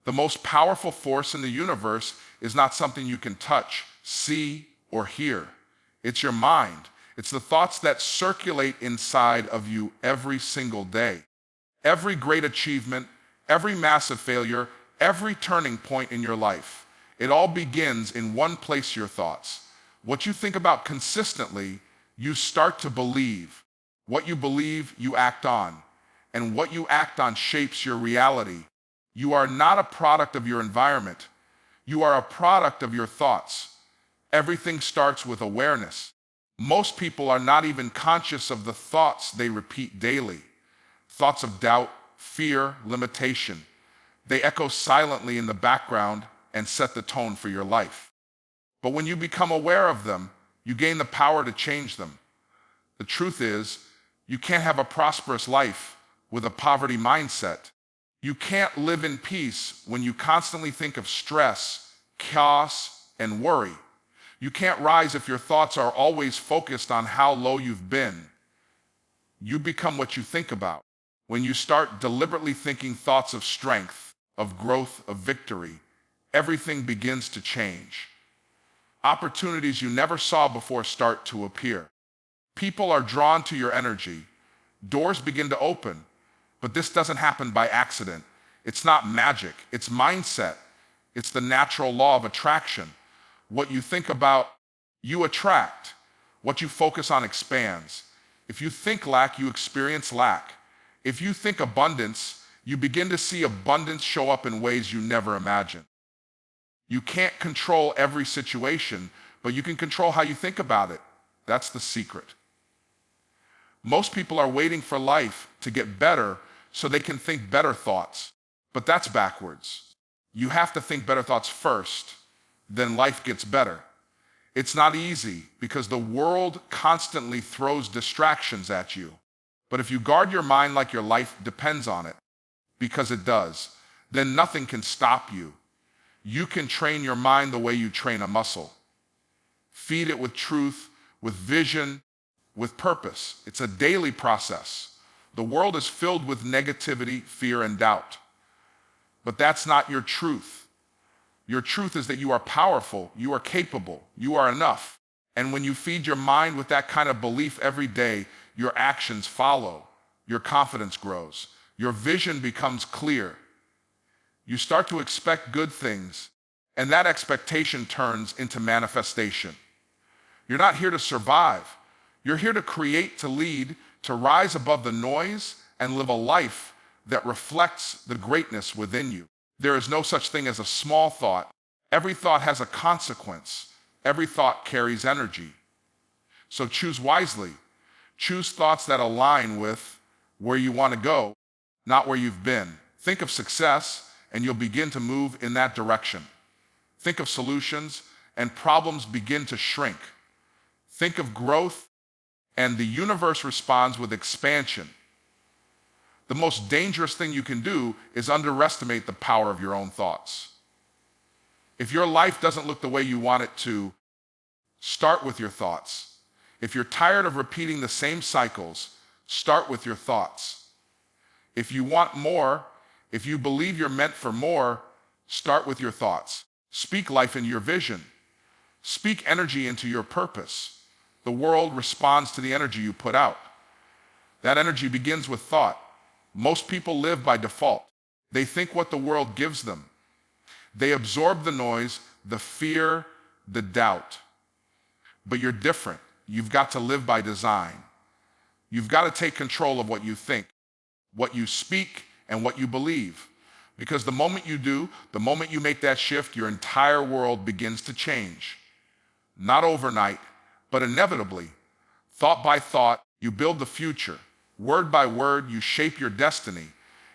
The most powerful force in the universe is not something you can touch, see, or hear. It's your mind. It's the thoughts that circulate inside of you every single day. Every great achievement, every massive failure, every turning point in your life, it all begins in one place: your thoughts. What you think about consistently, you start to believe. What you believe, you act on. And what you act on shapes your reality. You are not a product of your environment. You are a product of your thoughts. Everything starts with awareness. Most people are not even conscious of the thoughts they repeat daily. Thoughts of doubt, fear, limitation. They echo silently in the background and set the tone for your life. But when you become aware of them, you gain the power to change them. The truth is, you can't have a prosperous life with a poverty mindset. You can't live in peace when you constantly think of stress, chaos, and worry. You can't rise if your thoughts are always focused on how low you've been. You become what you think about. When you start deliberately thinking thoughts of strength, of growth, of victory, everything begins to change. Opportunities you never saw before start to appear. People are drawn to your energy. Doors begin to open. But this doesn't happen by accident. It's not magic. It's mindset. It's the natural law of attraction. What you think about, you attract. What you focus on expands. If you think lack, you experience lack. If you think abundance, you begin to see abundance show up in ways you never imagined. You can't control every situation, but you can control how you think about it. That's the secret. Most people are waiting for life to get better so they can think better thoughts. But that's backwards. You have to think better thoughts first, then life gets better. It's not easy because the world constantly throws distractions at you. But if you guard your mind like your life depends on it, because it does, then nothing can stop you. You can train your mind the way you train a muscle. Feed it with truth, with vision, with purpose. It's a daily process. The world is filled with negativity, fear, and doubt. But that's not your truth. Your truth is that you are powerful, you are capable, you are enough. And when you feed your mind with that kind of belief every day, your actions follow, your confidence grows, your vision becomes clear. You start to expect good things, and that expectation turns into manifestation. You're not here to survive. You're here to create, to lead, to rise above the noise and live a life that reflects the greatness within you. There is no such thing as a small thought. Every thought has a consequence. Every thought carries energy. So choose wisely. Choose thoughts that align with where you want to go, not where you've been. Think of success, and you'll begin to move in that direction. Think of solutions, and problems begin to shrink. Think of growth, and the universe responds with expansion. The most dangerous thing you can do is underestimate the power of your own thoughts. If your life doesn't look the way you want it to, start with your thoughts. If you're tired of repeating the same cycles, start with your thoughts. If you want more, if you believe you're meant for more, start with your thoughts. Speak life into your vision. Speak energy into your purpose. The world responds to the energy you put out. That energy begins with thought. Most people live by default. They think what the world gives them. They absorb the noise, the fear, the doubt. But you're different. You've got to live by design. You've got to take control of what you think, what you speak, and what you believe. Because the moment you do, the moment you make that shift, your entire world begins to change. Not overnight, but inevitably. Thought by thought, you build the future. Word by word, you shape your destiny.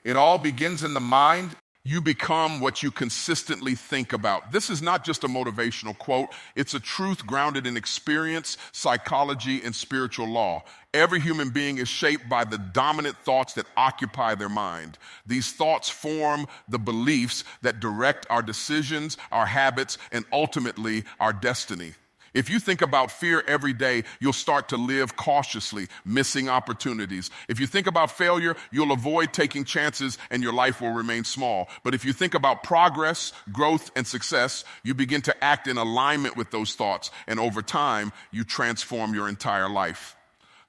It all begins in the mind. You become what you consistently think about. This is not just a motivational quote. It's a truth grounded in experience, psychology, and spiritual law. Every human being is shaped by the dominant thoughts that occupy their mind. These thoughts form the beliefs that direct our decisions, our habits, and ultimately our destiny. If you think about fear every day, you'll start to live cautiously, missing opportunities. If you think about failure, you'll avoid taking chances and your life will remain small. But if you think about progress, growth, and success, you begin to act in alignment with those thoughts. And over time, you transform your entire life.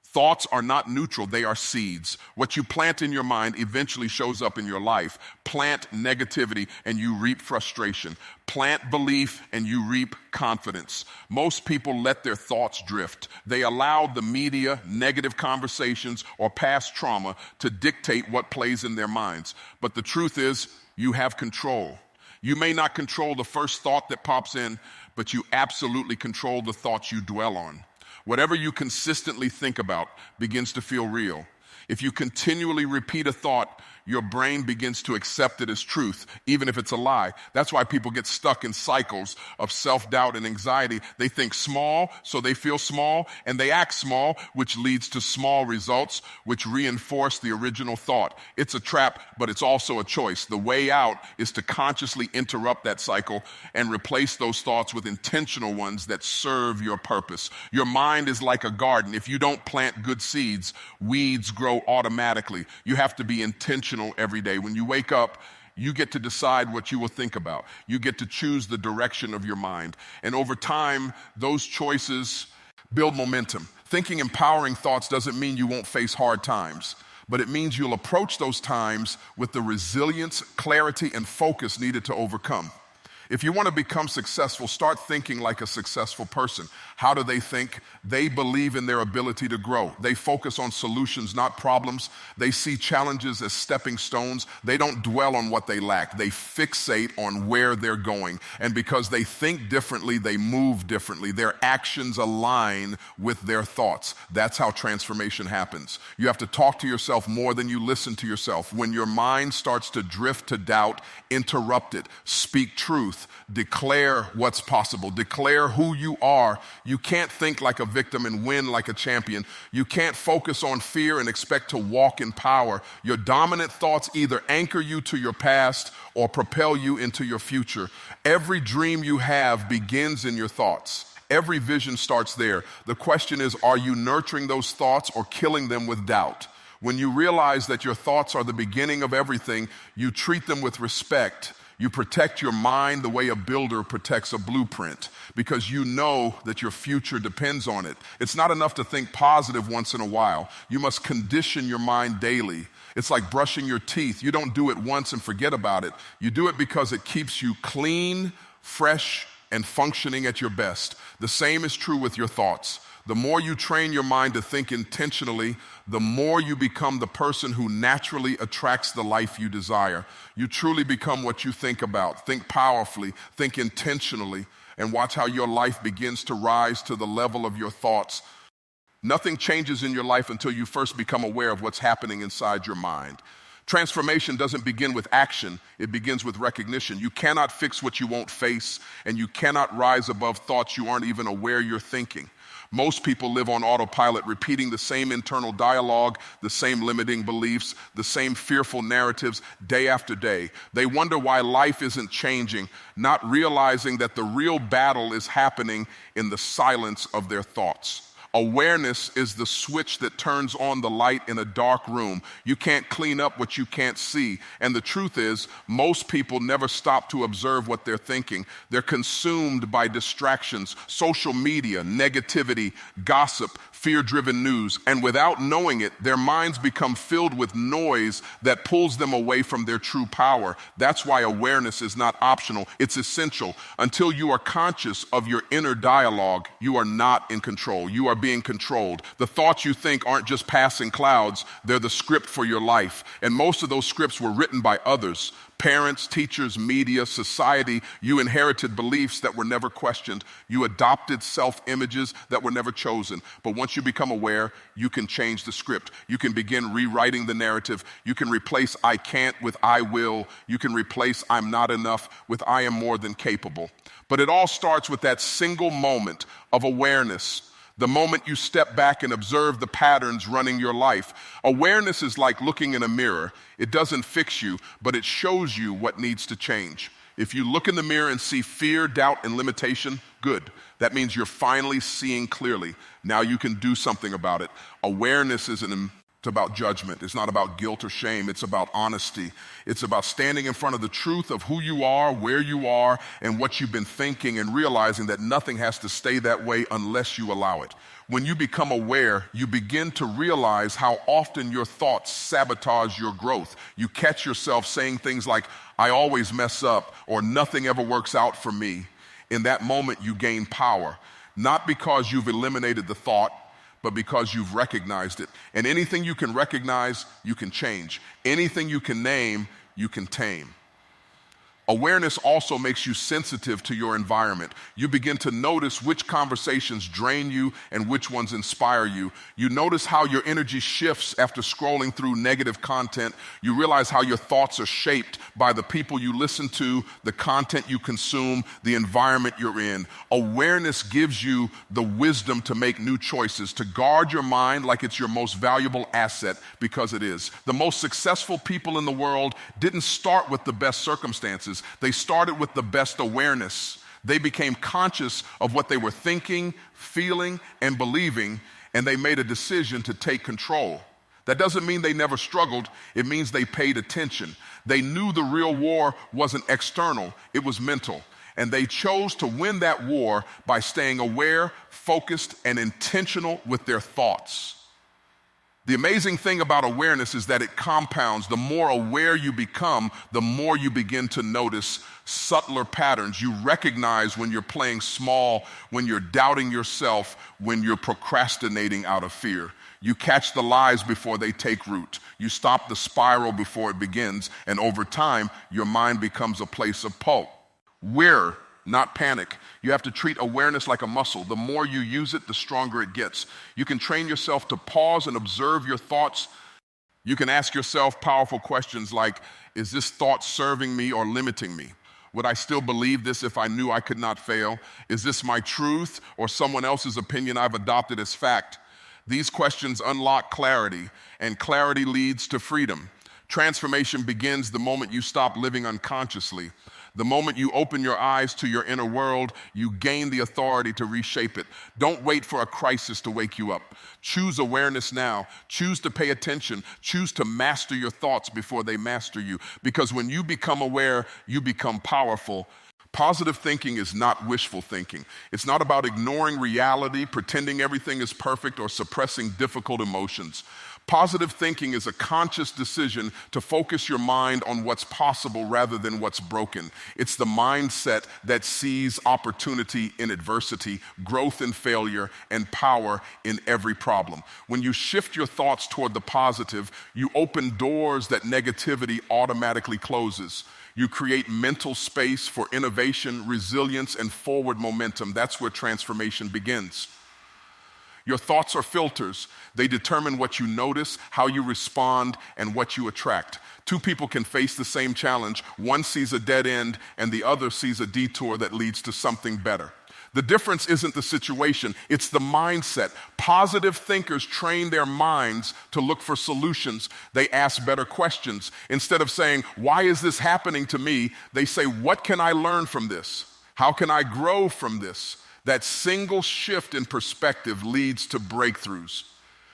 Thoughts are not neutral, they are seeds. What you plant in your mind eventually shows up in your life. Plant negativity and you reap frustration. Plant belief and you reap confidence. Most people let their thoughts drift. They allow the media, negative conversations, or past trauma to dictate what plays in their minds. But the truth is, you have control. You may not control the first thought that pops in, but you absolutely control the thoughts you dwell on. Whatever you consistently think about begins to feel real. If you continually repeat a thought, your brain begins to accept it as truth, even if it's a lie. That's why people get stuck in cycles of self-doubt and anxiety. They think small, so they feel small, and they act small, which leads to small results, which reinforce the original thought. It's a trap, but it's also a choice. The way out is to consciously interrupt that cycle and replace those thoughts with intentional ones that serve your purpose. Your mind is like a garden. If you don't plant good seeds, weeds grow automatically. You have to be intentional every day. When you wake up, you get to decide what you will think about. You get to choose the direction of your mind. And over time, those choices build momentum. Thinking empowering thoughts doesn't mean you won't face hard times, but it means you'll approach those times with the resilience, clarity, and focus needed to overcome. If you want to become successful, start thinking like a successful person. How do they think? They believe in their ability to grow. They focus on solutions, not problems. They see challenges as stepping stones. They don't dwell on what they lack. They fixate on where they're going. And because they think differently, they move differently. Their actions align with their thoughts. That's how transformation happens. You have to talk to yourself more than you listen to yourself. When your mind starts to drift to doubt, interrupt it. Speak truth. Declare what's possible. Declare who you are. You can't think like a victim and win like a champion. You can't focus on fear and expect to walk in power. Your dominant thoughts either anchor you to your past or propel you into your future. Every dream you have begins in your thoughts. Every vision starts there. The question is, are you nurturing those thoughts or killing them with doubt? When you realize that your thoughts are the beginning of everything, you treat them with respect. You protect your mind the way a builder protects a blueprint, because you know that your future depends on it. It's not enough to think positive once in a while. You must condition your mind daily. It's like brushing your teeth. You don't do it once and forget about it. You do it because it keeps you clean, fresh, and functioning at your best. The same is true with your thoughts. The more you train your mind to think intentionally, the more you become the person who naturally attracts the life you desire. You truly become what you think about. Think powerfully, think intentionally, and watch how your life begins to rise to the level of your thoughts. Nothing changes in your life until you first become aware of what's happening inside your mind. Transformation doesn't begin with action, it begins with recognition. You cannot fix what you won't face, and you cannot rise above thoughts you aren't even aware you're thinking. Most people live on autopilot, repeating the same internal dialogue, the same limiting beliefs, the same fearful narratives day after day. They wonder why life isn't changing, not realizing that the real battle is happening in the silence of their thoughts. Awareness is the switch that turns on the light in a dark room. You can't clean up what you can't see. And the truth is, most people never stop to observe what they're thinking. They're consumed by distractions, social media, negativity, gossip, fear-driven news. And without knowing it, their minds become filled with noise that pulls them away from their true power. That's why awareness is not optional. It's essential. Until you are conscious of your inner dialogue, you are not in control. You are being controlled. The thoughts you think aren't just passing clouds, they're the script for your life. And most of those scripts were written by others. Parents, teachers, media, society. You inherited beliefs that were never questioned. You adopted self-images that were never chosen. But once you become aware, you can change the script. You can begin rewriting the narrative. You can replace I can't with I will. You can replace I'm not enough with I am more than capable. But it all starts with that single moment of awareness. The moment you step back and observe the patterns running your life. Awareness is like looking in a mirror. It doesn't fix you, but it shows you what needs to change. If you look in the mirror and see fear, doubt, and limitation, good. That means you're finally seeing clearly. Now you can do something about it. Awareness isn't about judgment. It's not about guilt or shame. It's about honesty. It's about standing in front of the truth of who you are, where you are, and what you've been thinking, and realizing that nothing has to stay that way unless you allow it. When you become aware, you begin to realize how often your thoughts sabotage your growth. You catch yourself saying things like, I always mess up, or nothing ever works out for me. In that moment, you gain power, not because you've eliminated the thought, but because you've recognized it. And anything you can recognize, you can change. Anything you can name, you can tame. Awareness also makes you sensitive to your environment. You begin to notice which conversations drain you and which ones inspire you. You notice how your energy shifts after scrolling through negative content. You realize how your thoughts are shaped by the people you listen to, the content you consume, the environment you're in. Awareness gives you the wisdom to make new choices, to guard your mind like it's your most valuable asset, because it is. The most successful people in the world didn't start with the best circumstances. They started with the best awareness. They became conscious of what they were thinking, feeling, and believing, and they made a decision to take control. That doesn't mean they never struggled. It means they paid attention. They knew the real war wasn't external, it was mental. And they chose to win that war by staying aware, focused, and intentional with their thoughts. The amazing thing about awareness is that it compounds. The more aware you become, the more you begin to notice subtler patterns. You recognize when you're playing small, when you're doubting yourself, when you're procrastinating out of fear. You catch the lies before they take root. You stop the spiral before it begins, and over time, your mind becomes a place of pulp. We're not panic. You have to treat awareness like a muscle. The more you use it, the stronger it gets. You can train yourself to pause and observe your thoughts. You can ask yourself powerful questions like, is this thought serving me or limiting me? Would I still believe this if I knew I could not fail? Is this my truth or someone else's opinion I've adopted as fact? These questions unlock clarity, and clarity leads to freedom. Transformation begins the moment you stop living unconsciously. The moment you open your eyes to your inner world, you gain the authority to reshape it. Don't wait for a crisis to wake you up. Choose awareness now. Choose to pay attention. Choose to master your thoughts before they master you. Because when you become aware, you become powerful. Positive thinking is not wishful thinking. It's not about ignoring reality, pretending everything is perfect, or suppressing difficult emotions. Positive thinking is a conscious decision to focus your mind on what's possible rather than what's broken. It's the mindset that sees opportunity in adversity, growth in failure, and power in every problem. When you shift your thoughts toward the positive, you open doors that negativity automatically closes. You create mental space for innovation, resilience, and forward momentum. That's where transformation begins. Your thoughts are filters. They determine what you notice, how you respond, and what you attract. Two people can face the same challenge. One sees a dead end, and the other sees a detour that leads to something better. The difference isn't the situation, it's the mindset. Positive thinkers train their minds to look for solutions. They ask better questions. Instead of saying, why is this happening to me? They say, what can I learn from this? How can I grow from this? That single shift in perspective leads to breakthroughs.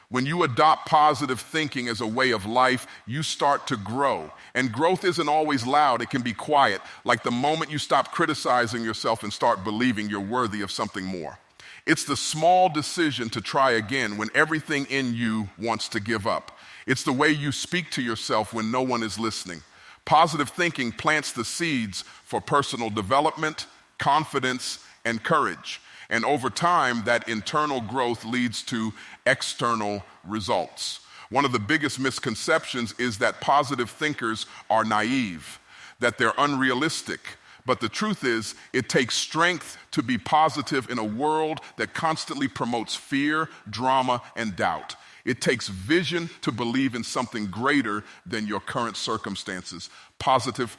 When you adopt positive thinking as a way of life, you start to grow. And growth isn't always loud, it can be quiet, like the moment you stop criticizing yourself and start believing you're worthy of something more. It's the small decision to try again when everything in you wants to give up. It's the way you speak to yourself when no one is listening. Positive thinking plants the seeds for personal development, confidence, and courage. And over time, that internal growth leads to external results. One of the biggest misconceptions is that positive thinkers are naive, that they're unrealistic. But the truth is, it takes strength to be positive in a world that constantly promotes fear, drama, and doubt. It takes vision to believe in something greater than your current circumstances. Positive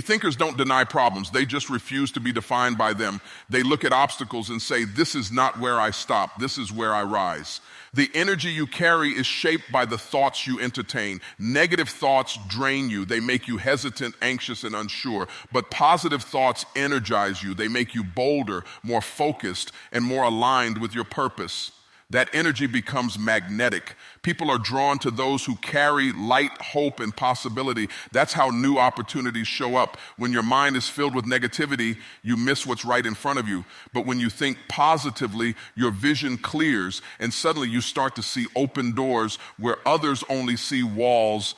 Thinkers don't deny problems. They just refuse to be defined by them. They look at obstacles and say, this is not where I stop. This is where I rise. The energy you carry is shaped by the thoughts you entertain. Negative thoughts drain you. They make you hesitant, anxious, and unsure. But positive thoughts energize you. They make you bolder, more focused, and more aligned with your purpose. That energy becomes magnetic. People are drawn to those who carry light, hope, and possibility. That's how new opportunities show up. When your mind is filled with negativity, you miss what's right in front of you. But when you think positively, your vision clears, and suddenly you start to see open doors where others only see walls.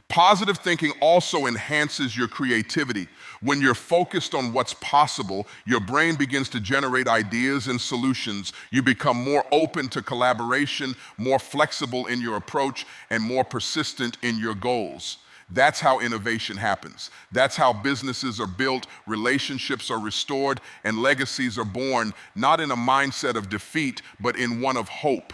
Positive thinking also enhances your creativity. When you're focused on what's possible, your brain begins to generate ideas and solutions. You become more open to collaboration, more flexible in your approach, and more persistent in your goals. That's how innovation happens. That's how businesses are built, relationships are restored, and legacies are born, not in a mindset of defeat, but in one of hope.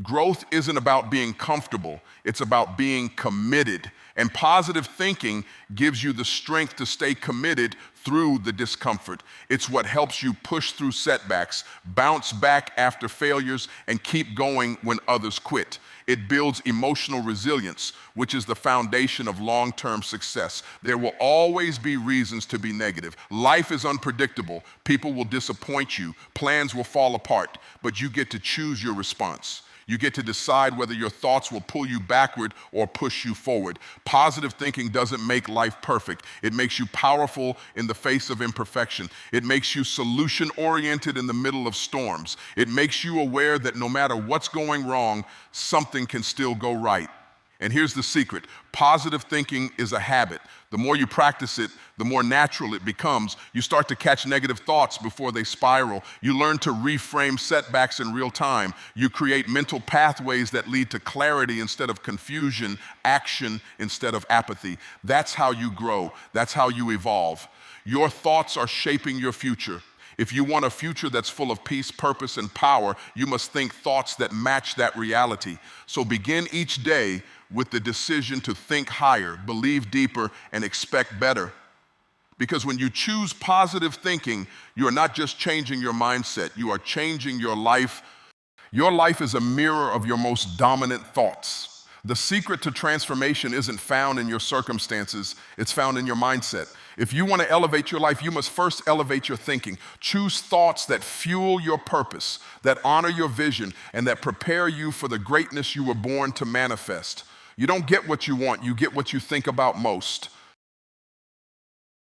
Growth isn't about being comfortable, it's about being committed. And positive thinking gives you the strength to stay committed through the discomfort. It's what helps you push through setbacks, bounce back after failures, and keep going when others quit. It builds emotional resilience, which is the foundation of long-term success. There will always be reasons to be negative. Life is unpredictable. People will disappoint you. Plans will fall apart, but you get to choose your response. You get to decide whether your thoughts will pull you backward or push you forward. Positive thinking doesn't make life perfect. It makes you powerful in the face of imperfection. It makes you solution-oriented in the middle of storms. It makes you aware that no matter what's going wrong, something can still go right. And here's the secret. Positive thinking is a habit. The more you practice it, the more natural it becomes. You start to catch negative thoughts before they spiral. You learn to reframe setbacks in real time. You create mental pathways that lead to clarity instead of confusion, action instead of apathy. That's how you grow. That's how you evolve. Your thoughts are shaping your future. If you want a future that's full of peace, purpose, and power, you must think thoughts that match that reality. So begin each day with the decision to think higher, believe deeper, and expect better. Because when you choose positive thinking, you are not just changing your mindset, you are changing your life. Your life is a mirror of your most dominant thoughts. The secret to transformation isn't found in your circumstances, it's found in your mindset. If you want to elevate your life, you must first elevate your thinking. Choose thoughts that fuel your purpose, that honor your vision, and that prepare you for the greatness you were born to manifest. You don't get what you want, you get what you think about most.